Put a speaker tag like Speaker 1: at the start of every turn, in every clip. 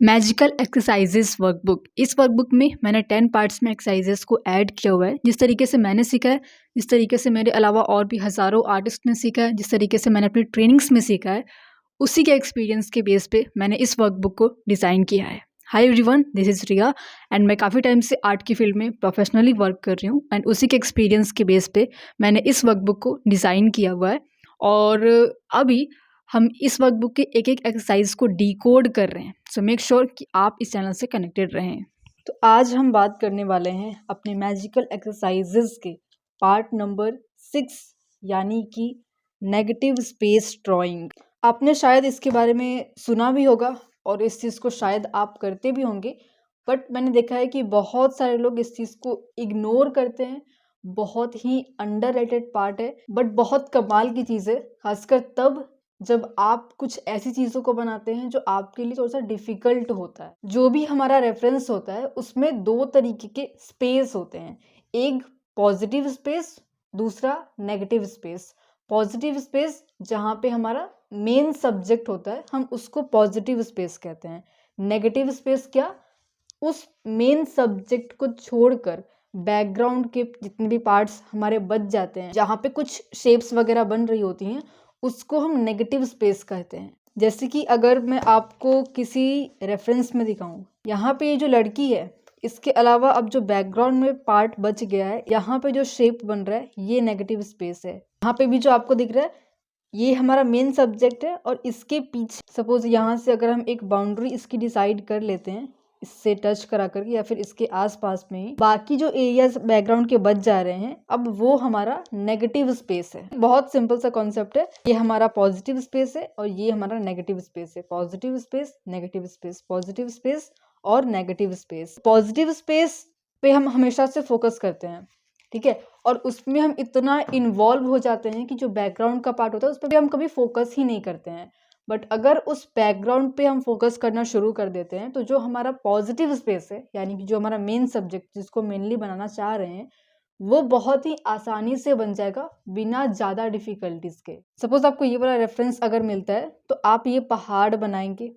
Speaker 1: Magical exercises workbook. इस workbook में मैंने 10 पार्ट्स में एक्सरसाइजेस को ऐड किया हुआ है। जिस तरीके से मैंने सीखा है, इस तरीके से मेरे अलावा और भी हज़ारों आर्टिस्ट ने सीखा है। जिस तरीके से मैंने अपनी ट्रेनिंग्स में सीखा है, उसी के एक्सपीरियंस के बेस पे मैंने इस वर्कबुक को डिज़ाइन किया है। Hi everyone, this is Riya and मैं काफ़ी टाइम से आर्ट की फील्ड में प्रोफेशनली वर्क कर रही हूँ एंड उसी के एक्सपीरियंस के बेस पे मैंने इस वर्कबुक को डिज़ाइन किया हुआ है। और अभी हम इस वर्कबुक के एक एक एक्सरसाइज को डिकोड कर रहे हैं। सो मेक श्योर कि आप इस चैनल से कनेक्टेड रहें। तो आज हम बात करने वाले हैं अपने मैजिकल एक्सरसाइजेस के पार्ट नंबर 6 यानी कि नेगेटिव स्पेस ड्राइंग। आपने शायद इसके बारे में सुना भी होगा और इस चीज़ को शायद आप करते भी होंगे, बट मैंने देखा है कि बहुत सारे लोग इस चीज़ को इग्नोर करते हैं। बहुत ही अंडररेटेड पार्ट है, बट बहुत कमाल की चीज़ है, खासकर तब जब आप कुछ ऐसी चीज़ों को बनाते हैं जो आपके लिए थोड़ा सा डिफ़िकल्ट होता है। जो भी हमारा रेफरेंस होता है उसमें 2 तरीके के स्पेस होते हैं, एक पॉजिटिव स्पेस, दूसरा नेगेटिव स्पेस। पॉजिटिव स्पेस जहाँ पे हमारा मेन सब्जेक्ट होता है, हम उसको पॉजिटिव स्पेस कहते हैं। नेगेटिव स्पेस क्या? उस मेन सब्जेक्ट को छोड़कर बैकग्राउंड के जितने भी पार्ट्स हमारे बच जाते हैं, जहाँ पे कुछ शेप्स वगैरह बन रही होती हैं, उसको हम नेगेटिव स्पेस कहते हैं। जैसे कि अगर मैं आपको किसी रेफरेंस में दिखाऊं, यहाँ पे ये जो लड़की है, इसके अलावा अब जो बैकग्राउंड में पार्ट बच गया है, यहाँ पे जो शेप बन रहा है, ये नेगेटिव स्पेस है। यहाँ पे भी जो आपको दिख रहा है, ये हमारा मेन सब्जेक्ट है और इसके पीछे सपोज यहाँ से अगर हम एक बाउंड्री इसकी डिसाइड कर लेते हैं, इससे टच करा करके या फिर इसके आसपास में ही बाकी जो एरियाज बैकग्राउंड के बच जा रहे हैं, अब वो हमारा नेगेटिव स्पेस है। बहुत सिंपल सा कॉन्सेप्ट है। ये हमारा पॉजिटिव स्पेस है और ये हमारा नेगेटिव स्पेस है। Positive space, negative space, positive space और नेगेटिव स्पेस। पॉजिटिव स्पेस पे हम हमेशा से फोकस करते हैं, ठीक है, और उसमें हम इतना इन्वॉल्व हो जाते हैं कि जो बैकग्राउंड का पार्ट होता है उस पर भी हम कभी फोकस ही नहीं करते हैं। बट अगर उस बैकग्राउंड पे हम फोकस करना शुरू कर देते हैं, तो जो हमारा पॉजिटिव स्पेस है, यानी कि जो हमारा मेन सब्जेक्ट जिसको मेनली बनाना चाह रहे हैं, वो बहुत ही आसानी से बन जाएगा बिना ज़्यादा डिफिकल्टीज के। सपोज आपको ये वाला रेफरेंस अगर मिलता है तो आप ये पहाड़ बनाएंगे,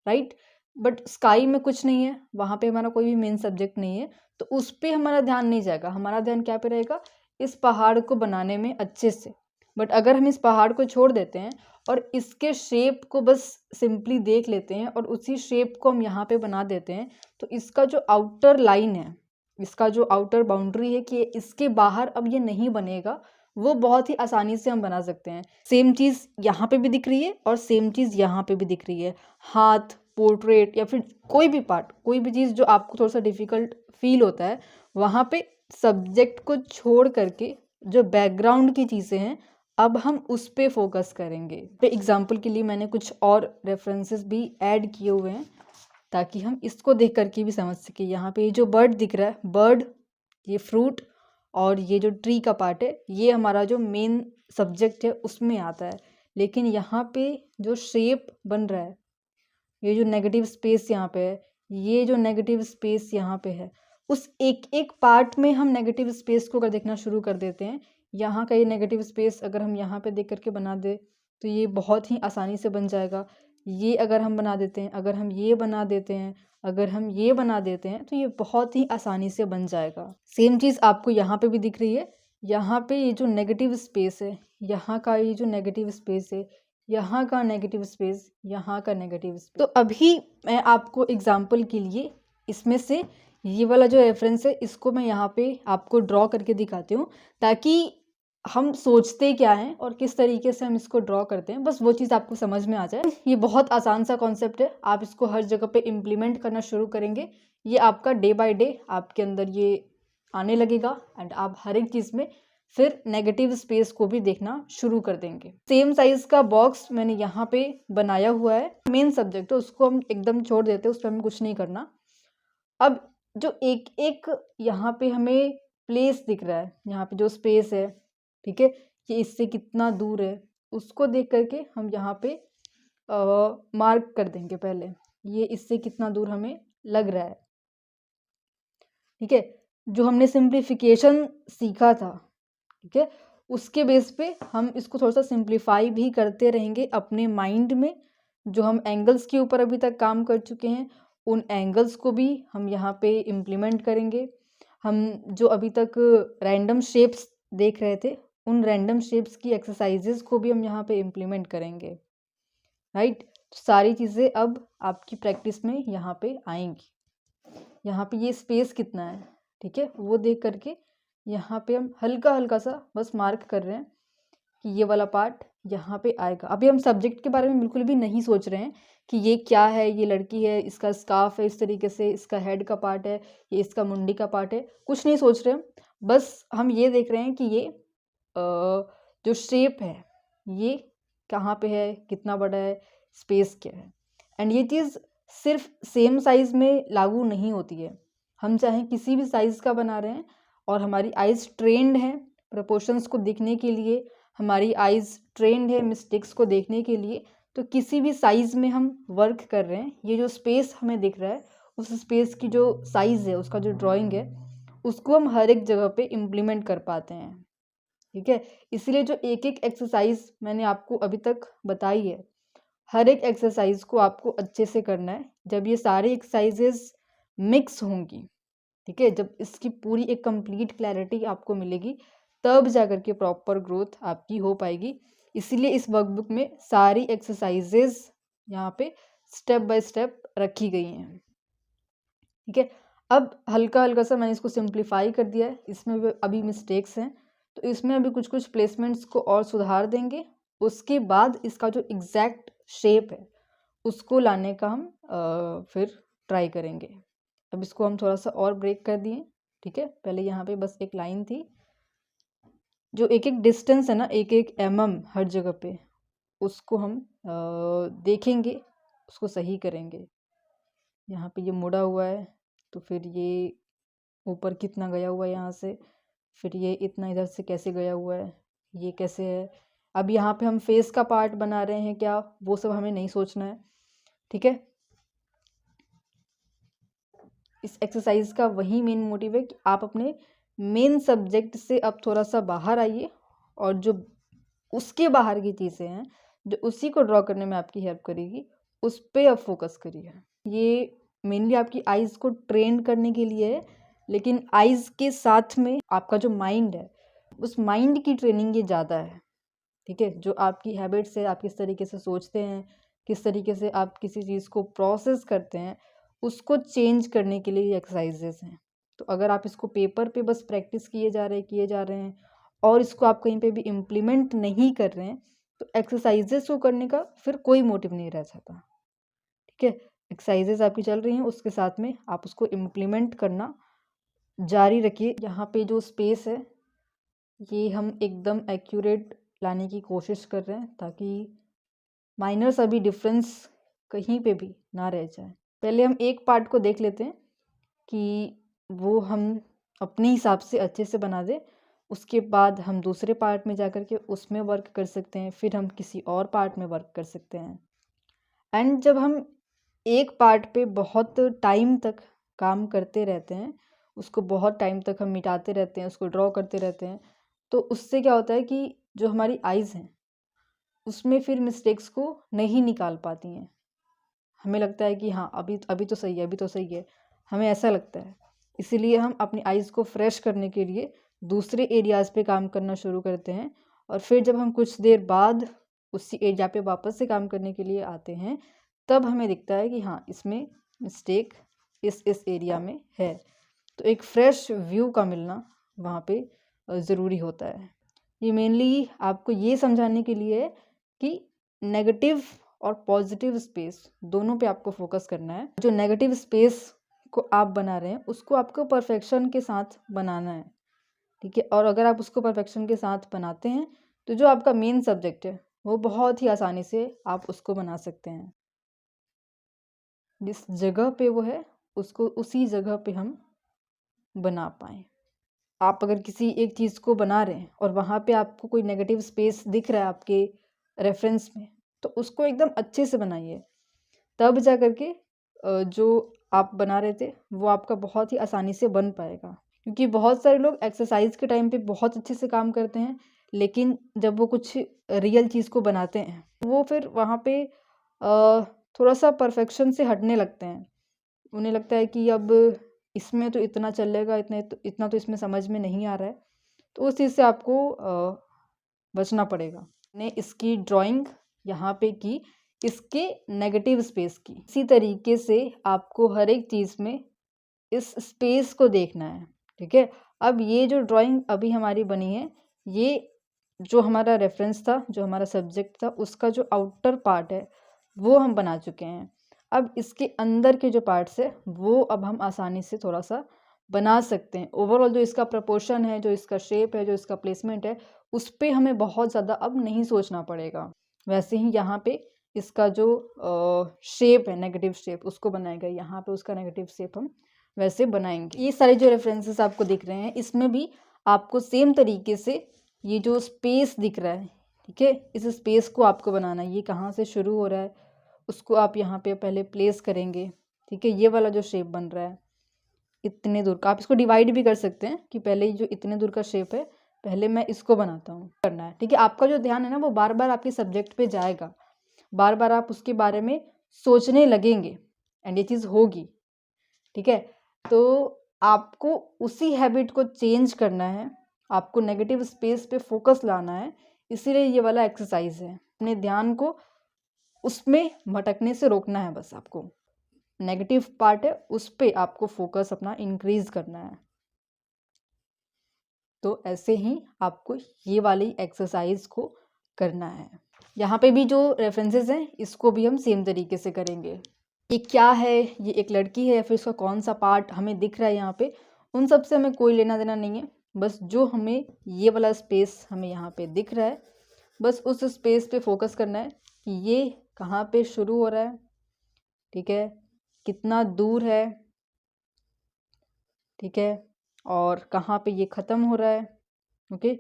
Speaker 1: राइट, बट स्काई में कुछ नहीं है, वहाँ पे हमारा कोई भी मेन सब्जेक्ट नहीं है, तो उस पर हमारा ध्यान नहीं जाएगा। हमारा ध्यान क्या पे रहेगा? इस पहाड़ को बनाने में अच्छे से। बट अगर हम इस पहाड़ को छोड़ देते हैं और इसके शेप को बस सिंपली देख लेते हैं और उसी शेप को हम यहाँ पे बना देते हैं, तो इसका जो आउटर लाइन है, इसका जो आउटर बाउंड्री है कि इसके बाहर अब ये नहीं बनेगा, वो बहुत ही आसानी से हम बना सकते हैं। सेम चीज़ यहाँ पे भी दिख रही है और सेम चीज़ यहाँ पे भी दिख रही है। हाथ, पोर्ट्रेट या फिर कोई भी पार्ट, कोई भी चीज़ जो आपको थोड़ा सा डिफिकल्ट फील होता है, वहाँ पे सब्जेक्ट को छोड़ करके जो बैकग्राउंड की चीज़ें हैं, अब हम उस पे फोकस करेंगे। पे एग्जांपल के लिए मैंने कुछ और रेफरेंसेस भी ऐड किए हुए हैं ताकि हम इसको देख करके भी समझ सके। यहाँ पे ये जो बर्ड दिख रहा है, बर्ड, ये फ्रूट और ये जो ट्री का पार्ट है, ये हमारा जो मेन सब्जेक्ट है उसमें आता है। लेकिन यहाँ पे जो शेप बन रहा है, ये जो नेगेटिव स्पेस यहाँ पे है, ये जो नेगेटिव स्पेस यहाँ पे है, उस एक एक पार्ट में हम नेगेटिव स्पेस को अगर देखना शुरू कर देते हैं, यहाँ का ये नेगेटिव स्पेस अगर हम यहाँ पे देख करके बना दे तो ये बहुत ही आसानी से बन जाएगा। ये अगर हम बना देते हैं, अगर हम ये बना देते हैं, अगर हम ये बना देते हैं, तो ये बहुत ही आसानी से बन जाएगा। सेम चीज़ आपको यहाँ पे भी दिख रही है। यहाँ पे ये जो नेगेटिव स्पेस है, यहाँ का ये जो नेगेटिव स्पेस है, यहाँ का नेगेटिव स्पेस, यहाँ का नेगेटिव स्पेस। तो अभी मैं आपको एग्जाम्पल के लिए इसमें से ये वाला जो रेफरेंस है, इसको मैं यहाँ पे आपको ड्रॉ करके दिखाती हूँ ताकि हम सोचते क्या हैं और किस तरीके से हम इसको ड्रॉ करते हैं, बस वो चीज़ आपको समझ में आ जाए। ये बहुत आसान सा कॉन्सेप्ट है, आप इसको हर जगह पे इम्प्लीमेंट करना शुरू करेंगे, ये आपका डे बाय डे आपके अंदर ये आने लगेगा एंड आप हर एक चीज़ में फिर नेगेटिव स्पेस को भी देखना शुरू कर देंगे। सेम साइज का बॉक्स मैंने यहाँ पे बनाया हुआ है। मेन सब्जेक्ट है उसको हम एकदम छोड़ देते हैं, उस पर हमें कुछ नहीं करना। अब जो एक एक यहाँ पे हमें प्लेस दिख रहा है, यहाँ पे जो स्पेस है, ठीक है, कि इससे कितना दूर है, उसको देख करके हम यहाँ पे मार्क कर देंगे। पहले ये इससे कितना दूर हमें लग रहा है, ठीक है। जो हमने सिंप्लीफिकेशन सीखा था, ठीक है, उसके बेस पे हम इसको थोड़ा सा सिंप्लीफाई भी करते रहेंगे अपने माइंड में। जो हम एंगल्स के ऊपर अभी तक काम कर चुके हैं उन एंगल्स को भी हम यहाँ पे इम्प्लीमेंट करेंगे। हम जो अभी तक रैंडम शेप्स देख रहे थे, उन रैंडम शेप्स की एक्सरसाइजेज को भी हम यहाँ पे इम्प्लीमेंट करेंगे, राइट। तो सारी चीज़ें अब आपकी प्रैक्टिस में यहाँ पे आएंगी। यहाँ पे ये स्पेस कितना है, ठीक है, वो देख करके यहाँ पे हम हल्का हल्का सा बस मार्क कर रहे हैं कि ये वाला पार्ट यहाँ पे आएगा। अभी हम सब्जेक्ट के बारे में बिल्कुल भी नहीं सोच रहे हैं कि ये क्या है, ये लड़की है, इसका स्कार्फ है इस तरीके से, इसका हेड का पार्ट है, ये इसका मुंडी का पार्ट है, कुछ नहीं सोच रहे हैं। बस हम ये देख रहे हैं कि ये जो शेप है ये कहाँ पे है, कितना बड़ा है, स्पेस क्या है। एंड ये चीज़ सिर्फ सेम साइज़ में लागू नहीं होती है। हम चाहे किसी भी साइज़ का बना रहे हैं और हमारी आइज़ ट्रेंड है प्रोपोर्शंस को देखने के लिए, हमारी आइज़ ट्रेंड है मिस्टेक्स को देखने के लिए, तो किसी भी साइज़ में हम वर्क कर रहे हैं, ये जो स्पेस हमें दिख रहा है उस स्पेस की जो साइज़ है, उसका जो ड्राइंग है, उसको हम हर एक जगह पे इम्प्लीमेंट कर पाते हैं, ठीक है। इसलिए जो एक एक एक्सरसाइज मैंने आपको अभी तक बताई है, हर एक एक्सरसाइज को आपको अच्छे से करना है। जब ये सारी एक्सरसाइजेस मिक्स होंगी, ठीक है, जब इसकी पूरी एक कंप्लीट क्लैरिटी आपको मिलेगी, तब जाकर के प्रॉपर ग्रोथ आपकी हो पाएगी। इसीलिए इस वर्कबुक में सारी एक्सरसाइजेज यहाँ पे स्टेप बाय स्टेप रखी गई हैं, ठीक है। अब हल्का हल्का सा मैंने इसको सिंप्लीफाई कर दिया है, इसमें भी अभी मिस्टेक्स हैं, तो इसमें अभी कुछ कुछ प्लेसमेंट्स को और सुधार देंगे। उसके बाद इसका जो एग्जैक्ट शेप है उसको लाने का हम फिर ट्राई करेंगे। अब इसको हम थोड़ा सा और ब्रेक कर दिए, ठीक है। पहले यहाँ पे बस एक लाइन थी, जो एक एक डिस्टेंस है ना, एक एक हर जगह पे, उसको हम देखेंगे, उसको सही करेंगे। यहाँ पे ये मुड़ा हुआ है, तो फिर ये ऊपर कितना गया हुआ है यहाँ से, फिर ये इतना इधर से कैसे गया हुआ है, ये कैसे है। अब यहाँ पे हम फेस का पार्ट बना रहे हैं क्या, वो सब हमें नहीं सोचना है, ठीक है। इस एक्सरसाइज का वही मेन मोटिव है कि आप अपने मेन सब्जेक्ट से अब थोड़ा सा बाहर आइए, और जो उसके बाहर की चीज़ें हैं जो उसी को ड्रॉ करने में आपकी हेल्प करेगी, उस पर अब फोकस करिए। ये मेनली आपकी आइज़ को ट्रेन करने के लिए है, लेकिन आइज़ के साथ में आपका जो माइंड है, उस माइंड की ट्रेनिंग ये ज़्यादा है, ठीक है। जो आपकी हैबिट्स है, आप किस तरीके से सोचते हैं, किस तरीके से आप किसी चीज़ को प्रोसेस करते हैं, उसको चेंज करने के लिए ये एक्सरसाइजेस हैं। तो अगर आप इसको पेपर पे बस प्रैक्टिस किए जा रहे हैं और इसको आप कहीं पे भी इम्प्लीमेंट नहीं कर रहे हैं, तो एक्सरसाइजेस को करने का फिर कोई मोटिव नहीं रह जाता, ठीक है। एक्सरसाइजेस आपकी चल रही हैं, उसके साथ में आप उसको इम्प्लीमेंट करना जारी रखिए। यहाँ पे जो स्पेस है ये हम एकदम एक्यूरेट लाने की कोशिश कर रहे हैं, ताकि माइनर सा भी डिफरेंस कहीं पे भी ना रह जाए। पहले हम एक पार्ट को देख लेते हैं कि वो हम अपने हिसाब से अच्छे से बना दें, उसके बाद हम दूसरे पार्ट में जाकर के उसमें वर्क कर सकते हैं, फिर हम किसी और पार्ट में वर्क कर सकते हैं। एंड जब हम एक पार्ट पे बहुत टाइम तक काम करते रहते हैं, उसको बहुत टाइम तक हम मिटाते रहते हैं, उसको ड्रॉ करते रहते हैं, तो उससे क्या होता है कि जो हमारी आइज़ हैं उसमें फिर मिस्टेक्स को नहीं निकाल पाती हैं। हमें लगता है कि हाँ अभी अभी तो सही है, अभी तो सही है, हमें ऐसा लगता है। इसीलिए हम अपनी आइज़ को फ्रेश करने के लिए दूसरे एरियाज़ पे काम करना शुरू करते हैं, और फिर जब हम कुछ देर बाद उसी एरिया पे वापस से काम करने के लिए आते हैं, तब हमें दिखता है कि हाँ इसमें मिस्टेक इस एरिया में है। तो एक फ्रेश व्यू का मिलना वहाँ पे ज़रूरी होता है। ये मेनली आपको ये समझाने के लिए है कि नेगेटिव और पॉजिटिव स्पेस दोनों पे आपको फोकस करना है। जो नेगेटिव स्पेस को आप बना रहे हैं उसको आपको परफेक्शन के साथ बनाना है, ठीक है। और अगर आप उसको परफेक्शन के साथ बनाते हैं, तो जो आपका मेन सब्जेक्ट है वो बहुत ही आसानी से आप उसको बना सकते हैं। जिस जगह पे वो है उसको उसी जगह पे हम बना पाएँ। आप अगर किसी एक चीज़ को बना रहे हैं और वहाँ पे आपको कोई नेगेटिव स्पेस दिख रहा है आपके रेफरेंस में, तो उसको एकदम अच्छे से बनाइए, तब जा कर के जो आप बना रहे थे वो आपका बहुत ही आसानी से बन पाएगा। क्योंकि बहुत सारे लोग एक्सरसाइज के टाइम पे बहुत अच्छे से काम करते हैं, लेकिन जब वो कुछ रियल चीज़ को बनाते हैं वो फिर वहाँ पे थोड़ा सा परफेक्शन से हटने लगते हैं। उन्हें लगता है कि अब इसमें तो इतना चलेगा, इतना तो इसमें समझ में नहीं आ रहा है, तो उस चीज़ से आपको बचना पड़ेगा। ने इसकी ड्राइंग यहाँ पे की, इसके नेगेटिव स्पेस की। इसी तरीके से आपको हर एक चीज़ में इस स्पेस को देखना है, ठीक है। अब ये जो ड्राइंग अभी हमारी बनी है, ये जो हमारा रेफरेंस था, जो हमारा सब्जेक्ट था, उसका जो आउटर पार्ट है वो हम बना चुके हैं। अब इसके अंदर के जो पार्ट्स है वो अब हम आसानी से थोड़ा सा बना सकते हैं। ओवरऑल जो इसका प्रपोर्शन है, जो इसका शेप है, जो इसका प्लेसमेंट है, उस पर हमें बहुत ज़्यादा अब नहीं सोचना पड़ेगा। वैसे ही यहाँ पे इसका जो शेप है, नेगेटिव शेप, उसको बनाएगा, यहाँ पे उसका नेगेटिव शेप हम वैसे बनाएंगे। ये सारे जो रेफरेंसेस आपको दिख रहे हैं, इसमें भी आपको सेम तरीके से ये जो स्पेस दिख रहा है, ठीक है, इस स्पेस को आपको बनाना है। ये कहाँ से शुरू हो रहा है उसको आप यहाँ पे पहले प्लेस करेंगे, ठीक है। ये वाला जो शेप बन रहा है इतने दूर का, आप इसको डिवाइड भी कर सकते हैं कि पहले जो इतने दूर का शेप है पहले मैं इसको बनाता हूँ, करना है, ठीक है। आपका जो ध्यान है ना वो बार बार आपके सब्जेक्ट पे जाएगा, बार बार आप उसके बारे में सोचने लगेंगे एंड ये चीज़ होगी, ठीक है। तो आपको उसी हैबिट को चेंज करना है, आपको नेगेटिव स्पेस पे फोकस लाना है, इसीलिए ये वाला एक्सरसाइज है। अपने ध्यान को उसमें भटकने से रोकना है, बस आपको नेगेटिव पार्ट है उस पे आपको फोकस अपना इंक्रीज करना है। तो ऐसे ही आपको ये वाली एक्सरसाइज को करना है। यहाँ पे भी जो रेफरेंसेस हैं इसको भी हम सेम तरीके से करेंगे। ये क्या है, ये एक लड़की है या फिर इसका कौन सा पार्ट हमें दिख रहा है यहाँ पे, उन सब से हमें कोई लेना देना नहीं है। बस जो हमें ये वाला स्पेस हमें यहाँ पे दिख रहा है, बस उस स्पेस पे फोकस करना है कि ये कहाँ पे शुरू हो रहा है, ठीक है, कितना दूर है, ठीक है, और कहाँ पे ये ख़त्म हो रहा है, ओके।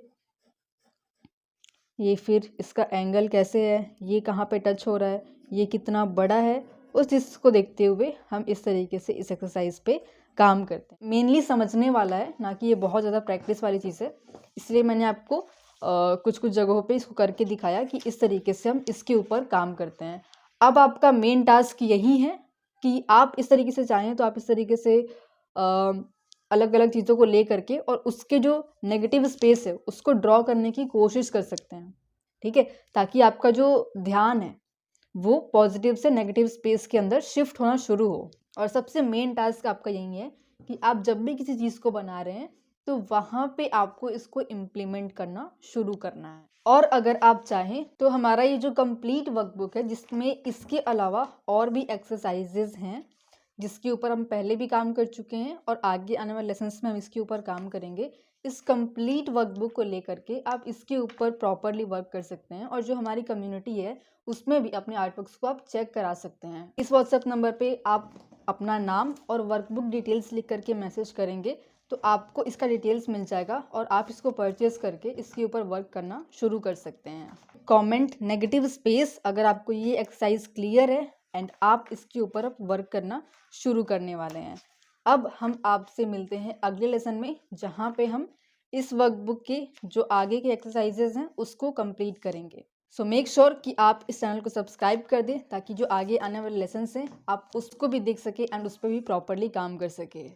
Speaker 1: ये फिर इसका एंगल कैसे है, ये कहाँ पे टच हो रहा है, ये कितना बड़ा है, उस चीज़ को देखते हुए हम इस तरीके से इस एक्सरसाइज पे काम करते हैं। मेनली समझने वाला है, ना कि ये बहुत ज़्यादा प्रैक्टिस वाली चीज़ है, इसलिए मैंने आपको कुछ कुछ जगहों पे इसको करके दिखाया कि इस तरीके से हम इसके ऊपर काम करते हैं। अब आपका मेन टास्क यही है कि आप इस तरीके से चाहें तो आप इस तरीके से अलग अलग चीज़ों को ले करके और उसके जो नेगेटिव स्पेस है उसको ड्रॉ करने की कोशिश कर सकते हैं, ठीक है, ताकि आपका जो ध्यान है वो पॉजिटिव से नेगेटिव स्पेस के अंदर शिफ्ट होना शुरू हो। और सबसे मेन टास्क आपका यही है कि आप जब भी किसी चीज़ को बना रहे हैं तो वहाँ पे आपको इसको इम्प्लीमेंट करना शुरू करना है। और अगर आप चाहें तो हमारा ये जो कंप्लीट वर्कबुक है, जिसमें इसके अलावा और भी एक्सरसाइजेज हैं जिसके ऊपर हम पहले भी काम कर चुके हैं और आगे आने वाले लेसन्स में हम इसके ऊपर काम करेंगे, इस कंप्लीट वर्कबुक को लेकर के आप इसके ऊपर प्रॉपरली वर्क कर सकते हैं। और जो हमारी कम्युनिटी है उसमें भी अपने आर्ट वर्क्स को आप चेक करा सकते हैं। इस व्हाट्सएप नंबर पे आप अपना नाम और वर्कबुक डिटेल्स लिख करके मैसेज करेंगे तो आपको इसका डिटेल्स मिल जाएगा और आप इसको परचेज करके इसके ऊपर वर्क करना शुरू कर सकते हैं। कमेंट नेगेटिव स्पेस अगर आपको ये एक्सरसाइज क्लियर है एंड आप इसके ऊपर अब वर्क करना शुरू करने वाले हैं। अब हम आपसे मिलते हैं अगले लेसन में, जहाँ पे हम इस वर्कबुक के जो आगे के एक्सरसाइजेज हैं उसको कंप्लीट करेंगे। सो मेक श्योर कि आप इस चैनल को सब्सक्राइब कर दें ताकि जो आगे आने वाले लेसन्स हैं आप उसको भी देख सके एंड उस पर भी प्रॉपरली काम कर सके।